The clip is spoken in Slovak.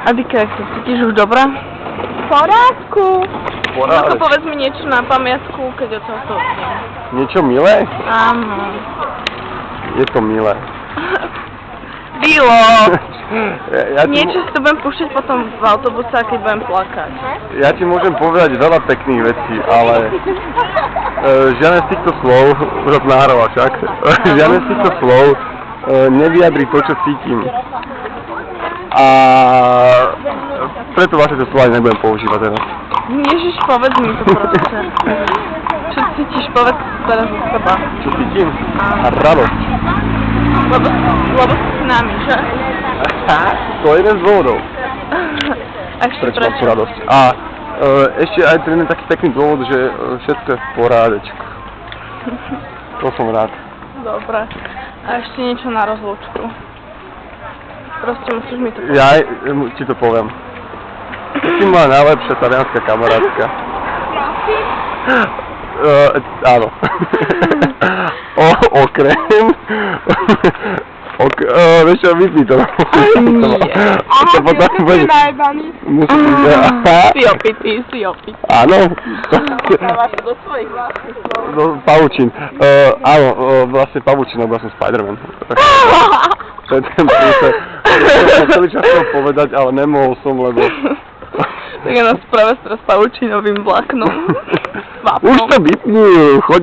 Adika, jak sa cítiš už dobrá? V porádku. No to povedz mi niečo na pamiatku, keď o tom to odtiem. Niečo milé? Áno. Je to milé. Bilo! Ja Niečo si to budem púšťať potom v autobuse, keď budem plakať. Ja ti môžem povedať veľa pekných vecí, ale žiadne z týchto slov, už nahráva však, žiadne z týchto slov nevyjadrí to, čo cítim. A preto vlastne to slova nebudem používať teraz. Ježiš, povedz mi to proste. Čo cítiš, povedz teraz od seba. Čo cítim? Radosť. Lebo si s nami, že? To je jeden z dôvodov. Prečo? Prečo mám tú radosť. A ešte aj ten taký pekný dôvod, že všetko je v porádečku. To som rád. Dobre. A ešte niečo na rozlúčku. Proste musíš mi to povedať. Ja ti to poviem. Ty si moja najlepšia talianská kamarátka. Áno. Okrem. Vieš čo, vypni to. Nie. To potom bude... Musím... Si opitý, si opitý. Áno. Dávaš do svojich vlastných slov. Pavučín. Áno, vlastne pavučín, lebo ja som Spider-Man. To je ten príklad. To som celý čas chcel povedať, ale nemohol som, lebo... Tak je nás práve s pavučinovým vláknom. Už to vypni, chodí.